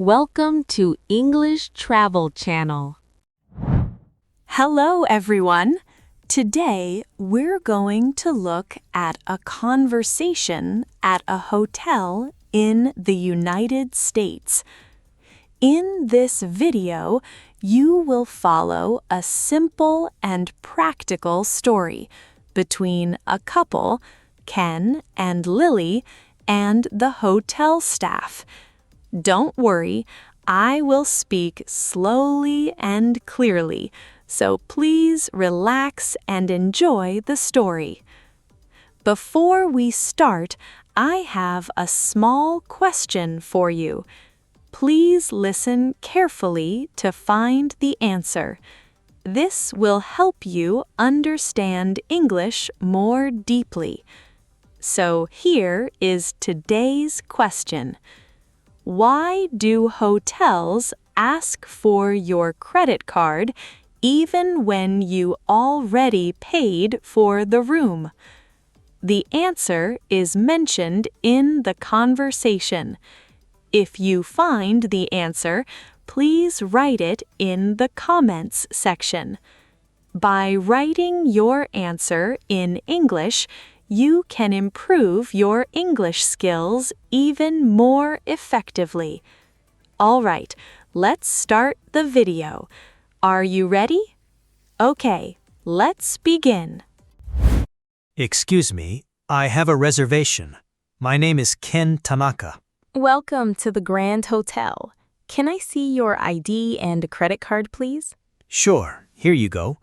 Welcome to English Travel Channel. Hello, everyone. Today, we're going to look at a conversation at a hotel in the United States. In this video, you will follow a simple and practical story between a couple, Ken and Lily, and the hotel staff. Don't worry, I will speak slowly and clearly, so please relax and enjoy the story. Before we start, I have a small question for you. Please listen carefully to find the answer. This will help you understand English more deeply. So here is today's question. Why do hotels ask for your credit card even when you already paid for the room? The answer is mentioned in the conversation. If you find the answer, please write it in the comments section. By writing your answer in English, you can improve your English skills even more effectively. All right, let's start the video. Are you ready? Okay, let's begin. Excuse me, I have a reservation. My name is Ken Tanaka. Welcome to the Grand Hotel. Can I see your ID and a credit card, please? Sure, here you go.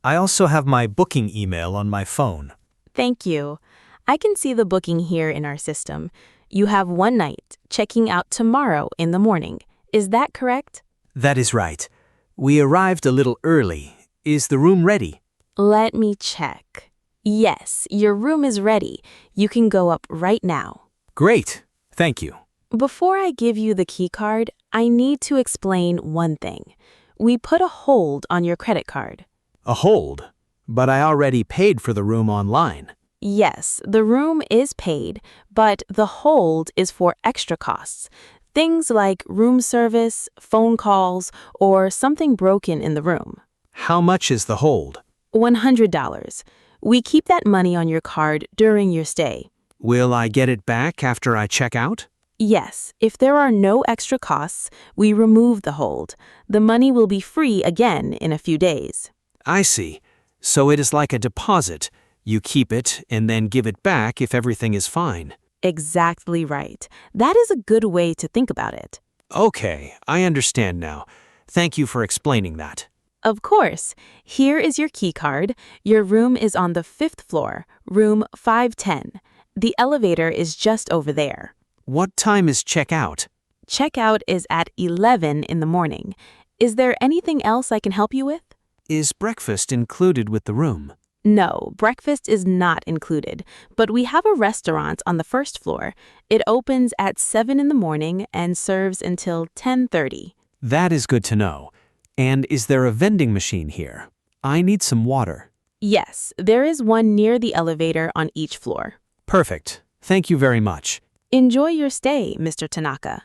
I also have my booking email on my phone. Thank you. I can see the booking here in our system. You have one night, checking out tomorrow in the morning. Is that correct? That is right. We arrived a little early. Is the room ready? Let me check. Yes, your room is ready. You can go up right now. Great, thank you. Before I give you the key card, I need to explain one thing. We put a hold on your credit card. A hold? But I already paid for the room online. Yes, the room is paid, but the hold is for extra costs. Things like room service, phone calls, or something broken in the room. How much is the hold? $100. We keep that money on your card during your stay. Will I get it back after I check out? Yes, if there are no extra costs, we remove the hold. The money will be free again in a few days. I see. So it is like a deposit. You keep it and then give it back if everything is fine. Exactly right. That is a good way to think about it. Okay, I understand now. Thank you for explaining that. Of course. Here is your key card. Your room is on the 5th floor, room 510. The elevator is just over there. What time is checkout? Checkout is at 11 in the morning. Is there anything else I can help you with? Is breakfast included with the room? No, breakfast is not included, but we have a restaurant on the 1st floor. It opens at 7 in the morning and serves until 10:30. That is good to know. And is there a vending machine here? I need some water. Yes, there is one near the elevator on each floor. Perfect. Thank you very much. Enjoy your stay, Mr. Tanaka.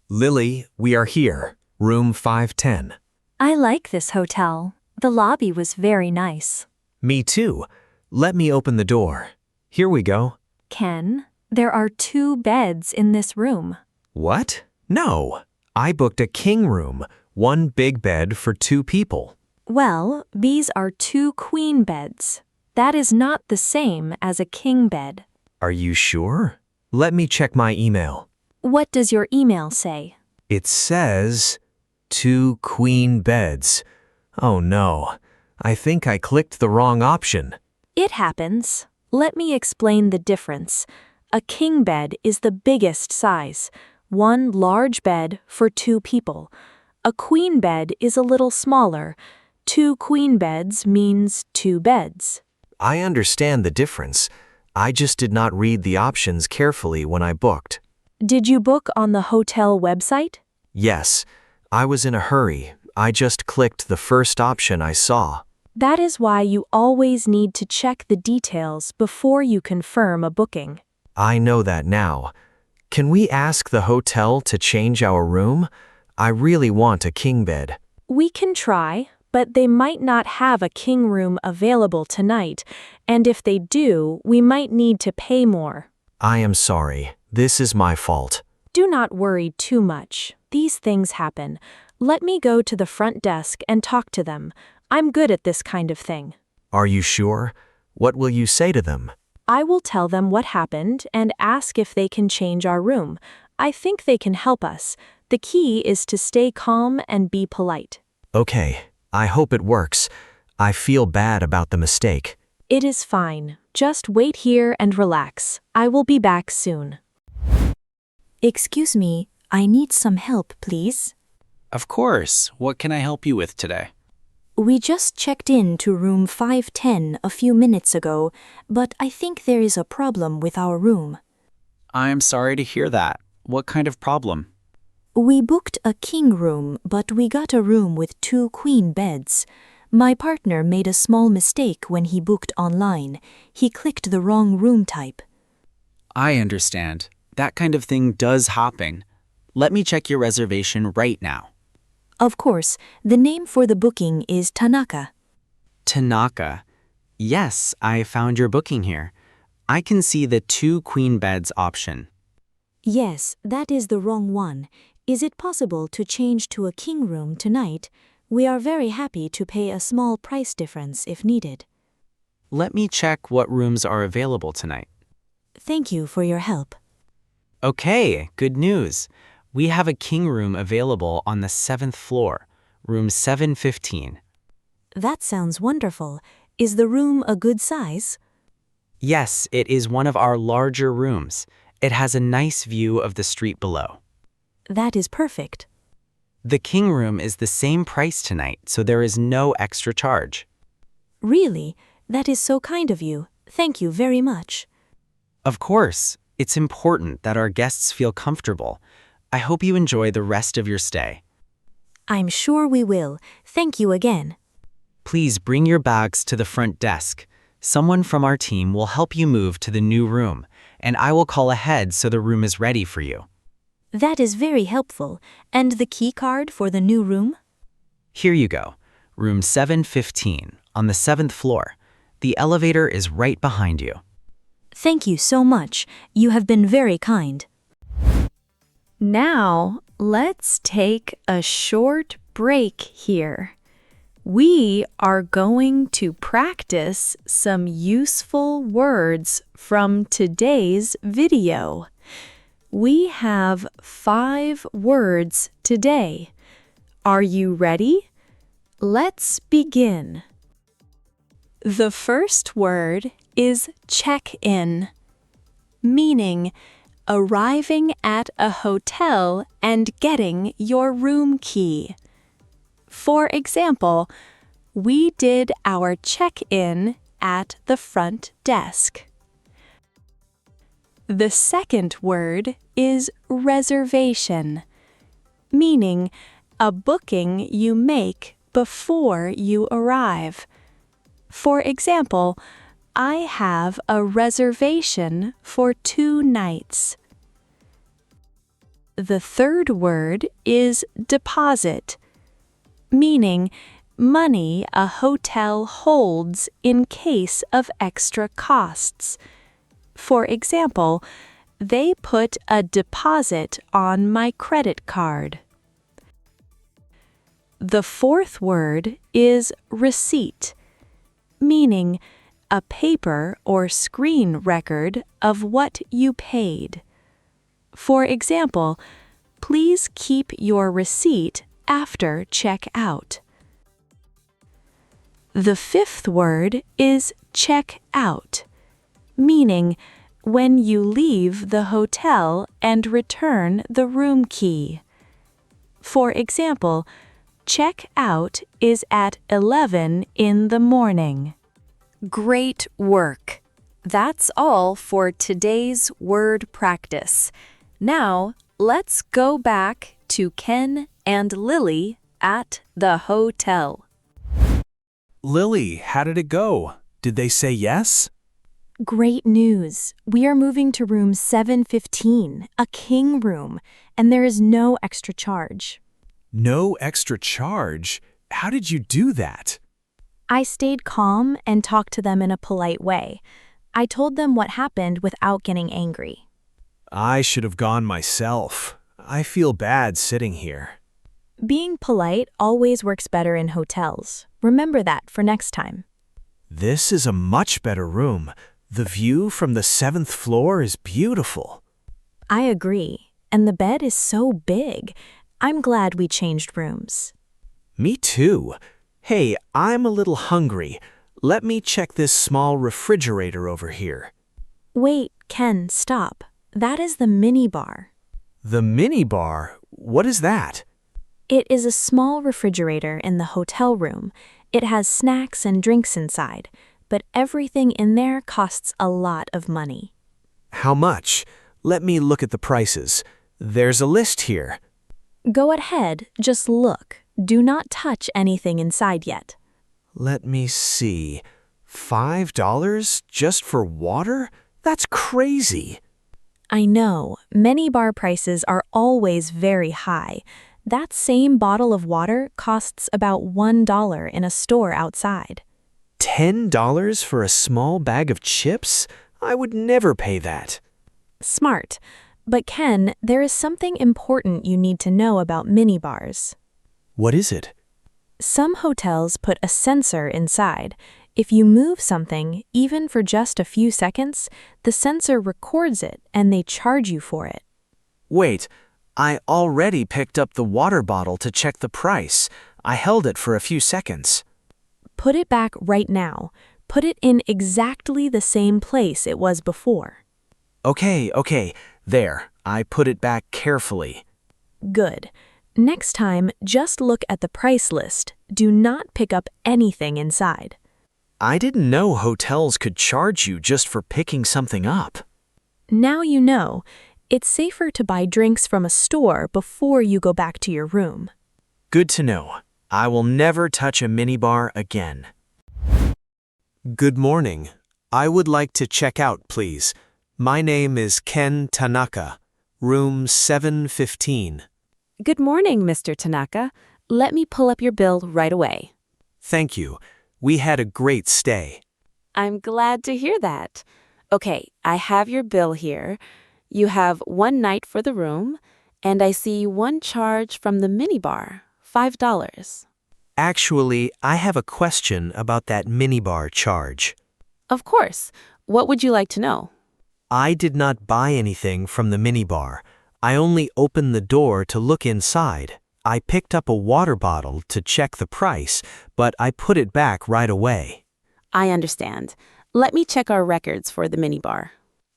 Lily, we are here. Room 510. I like this hotel. The lobby was very nice. Me too. Let me open the door. Here we go. Ken, there are 2 beds in this room. What? No. I booked a king room, 1 big bed for 2 people. Well, these are 2 queen beds. That is not the same as a king bed. Are you sure? Let me check my email. What does your email say? It says 2 queen beds. Oh no, I think I clicked the wrong option. It happens. Let me explain the difference. A king bed is the biggest size, 1 large bed for 2 people. A queen bed is a little smaller. 2 queen beds means 2 beds. I understand the difference. I just did not read the options carefully when I booked. Did you book on the hotel website? Yes, I was in a hurry. I just clicked the first option I saw. That is why you always need to check the details before you confirm a booking. I know that now. Can we ask the hotel to change our room? I really want a king bed. We can try, but they might not have a king room available tonight, and if they do, we might need to pay more. I am sorry. This is my fault. Do not worry too much. These things happen. Let me go to the front desk and talk to them. I'm good at this kind of thing. Are you sure? What will you say to them? I will tell them what happened and ask if they can change our room. I think they can help us. The key is to stay calm and be polite. Okay, I hope it works. I feel bad about the mistake. It is fine. Just wait here and relax. I will be back soon. Excuse me, I need some help, please. Of course. What can I help you with today? We just checked in to room 510 a few minutes ago, but I think there is a problem with our room. I'm sorry to hear that. What kind of problem? We booked a king room, but we got a room with 2 queen beds. My partner made a small mistake when he booked online. He clicked the wrong room type. I understand. That kind of thing does happen. Let me check your reservation right now. Of course, the name for the booking is Tanaka. Tanaka. Yes, I found your booking here. I can see the 2 queen beds option. Yes, that is the wrong one. Is it possible to change to a king room tonight? We are very happy to pay a small price difference if needed. Let me check what rooms are available tonight. Thank you for your help. Okay, good news. We have a king room available on the 7th floor, room 715. That sounds wonderful. Is the room a good size? Yes, it is one of our larger rooms. It has a nice view of the street below. That is perfect. The king room is the same price tonight, so there is no extra charge. Really? That is so kind of you. Thank you very much. Of course, it's important that our guests feel comfortable. I hope you enjoy the rest of your stay. I'm sure we will. Thank you again. Please bring your bags to the front desk. Someone from our team will help you move to the new room, and I will call ahead so the room is ready for you. That is very helpful. And the key card for the new room? Here you go. Room 715 on the 7th floor. The elevator is right behind you. Thank you so much. You have been very kind. Now, let's take a short break here. We are going to practice some useful words from today's video. We have 5 words today. Are you ready? Let's begin. The first word is check-in, meaning arriving at a hotel and getting your room key. For example, we did our check-in at the front desk. The second word is reservation, meaning a booking you make before you arrive. For example, I have a reservation for 2 nights. The third word is deposit, meaning money a hotel holds in case of extra costs. For example, they put a deposit on my credit card. The fourth word is receipt, meaning a paper or screen record of what you paid. For example, please keep your receipt after checkout. The fifth word is check out, meaning when you leave the hotel and return the room key. For example, check out is at 11 in the morning. Great work! That's all for today's word practice. Now, let's go back to Ken and Lily at the hotel. Lily, how did it go? Did they say yes? Great news! We are moving to room 715, a king room, and there is no extra charge. No extra charge? How did you do that? I stayed calm and talked to them in a polite way. I told them what happened without getting angry. I should have gone myself. I feel bad sitting here. Being polite always works better in hotels. Remember that for next time. This is a much better room. The view from the 7th floor is beautiful. I agree, and the bed is so big. I'm glad we changed rooms. Me too. Hey, I'm a little hungry. Let me check this small refrigerator over here. Wait, Ken, stop. That is the minibar. The minibar? What is that? It is a small refrigerator in the hotel room. It has snacks and drinks inside, but everything in there costs a lot of money. How much? Let me look at the prices. There's a list here. Go ahead, just look. Do not touch anything inside yet. Let me see. $5 just for water? That's crazy. I know, many bar prices are always very high. That same bottle of water costs about $1 in a store outside. $10 for a small bag of chips? I would never pay that. Smart. But Ken, there is something important you need to know about minibars. What is it? Some hotels put a sensor inside. If you move something, even for just a few seconds, the sensor records it and they charge you for it. Wait, I already picked up the water bottle to check the price. I held it for a few seconds. Put it back right now. Put it in exactly the same place it was before. Okay. There, I put it back carefully. Good. Next time, just look at the price list. Do not pick up anything inside. I didn't know hotels could charge you just for picking something up. Now you know. It's safer to buy drinks from a store before you go back to your room. Good to know. I will never touch a minibar again. Good morning. I would like to check out, please. My name is Ken Tanaka, room 715. Good morning, Mr. Tanaka. Let me pull up your bill right away. Thank you. We had a great stay. I'm glad to hear that. Okay, I have your bill here. You have 1 night for the room, and I see 1 charge from the minibar, $5. Actually, I have a question about that minibar charge. Of course. What would you like to know? I did not buy anything from the minibar. I only opened the door to look inside. I picked up a water bottle to check the price, but I put it back right away. I understand. Let me check our records for the minibar.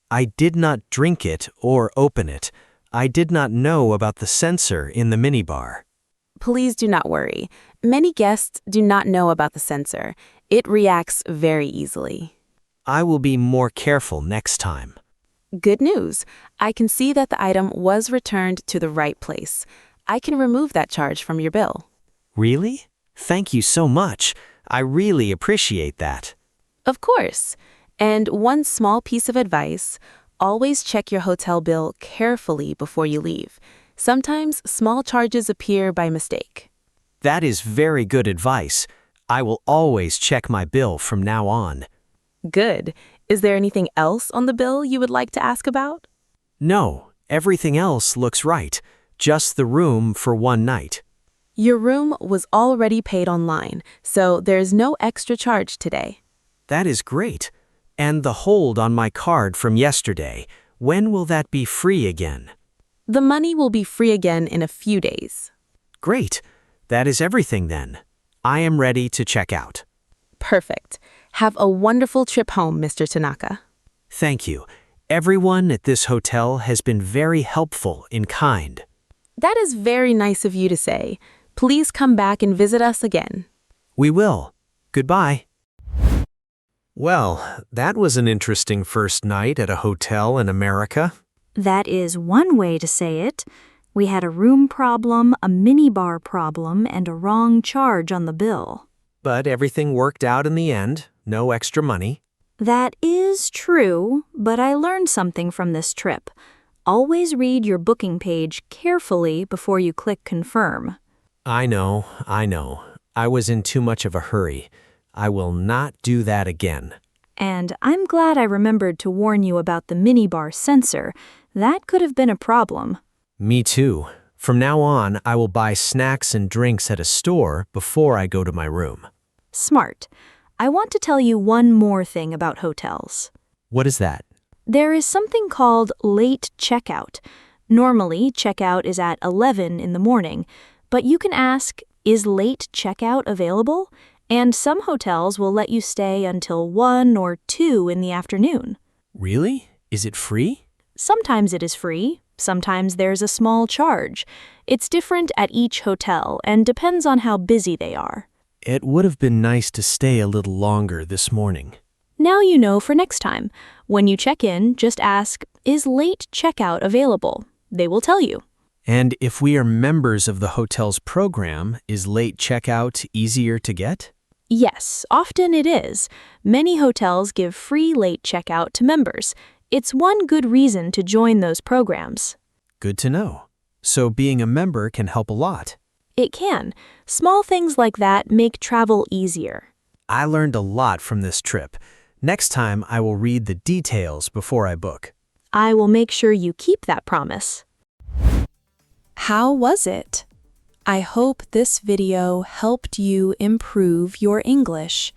I did not drink it or open it. I did not know about the sensor in the minibar. Please do not worry. Many guests do not know about the sensor. It reacts very easily. I will be more careful next time. Good news. I can see that the item was returned to the right place. I can remove that charge from your bill. Really? Thank you so much. I really appreciate that. Of course. And one small piece of advice, always check your hotel bill carefully before you leave. Sometimes small charges appear by mistake. That is very good advice. I will always check my bill from now on. Good. Is there anything else on the bill you would like to ask about? No, everything else looks right. Just the room for 1 night. Your room was already paid online, so there's no extra charge today. That is great. And the hold on my card from yesterday, when will that be free again? The money will be free again in a few days. Great. That is everything then. I am ready to check out. Perfect. Have a wonderful trip home, Mr. Tanaka. Thank you. Everyone at this hotel has been very helpful and kind. That is very nice of you to say. Please come back and visit us again. We will. Goodbye. Well, that was an interesting first night at a hotel in America. That is one way to say it. We had a room problem, a minibar problem, and a wrong charge on the bill. But everything worked out in the end. No extra money. That is true, but I learned something from this trip. Always read your booking page carefully before you click confirm. I know. I was in too much of a hurry. I will not do that again. And I'm glad I remembered to warn you about the minibar sensor. That could have been a problem. Me too. From now on, I will buy snacks and drinks at a store before I go to my room. Smart. I want to tell you one more thing about hotels. What is that? There is something called late checkout. Normally, checkout is at 11 in the morning, but you can ask, is late checkout available? And some hotels will let you stay until 1 or 2 in the afternoon. Really? Is it free? Sometimes it is free. Sometimes there's a small charge. It's different at each hotel and depends on how busy they are. It would have been nice to stay a little longer this morning. Now you know for next time. When you check in, just ask, is late checkout available? They will tell you. And if we are members of the hotel's program, is late checkout easier to get? Yes, often it is. Many hotels give free late checkout to members. It's one good reason to join those programs. Good to know. So being a member can help a lot. It can. Small things like that make travel easier. I learned a lot from this trip. Next time, I will read the details before I book. I will make sure you keep that promise. How was it? I hope this video helped you improve your English.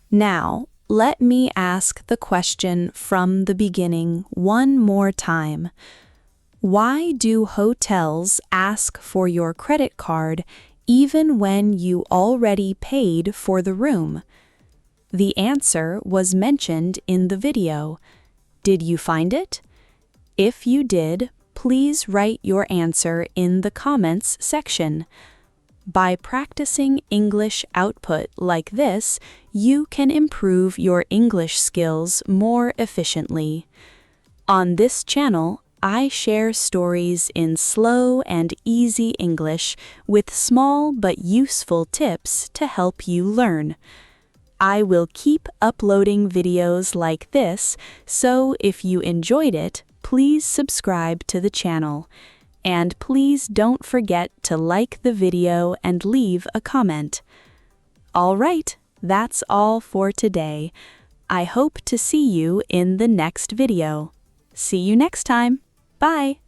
Now, let me ask the question from the beginning one more time. Why do hotels ask for your credit card even when you already paid for the room? The answer was mentioned in the video. Did you find it? If you did, please write your answer in the comments section. By practicing English output like this, you can improve your English skills more efficiently. On this channel, I share stories in slow and easy English with small but useful tips to help you learn. I will keep uploading videos like this, so if you enjoyed it, please subscribe to the channel. And please don't forget to like the video and leave a comment. All right, that's all for today. I hope to see you in the next video. See you next time. Bye.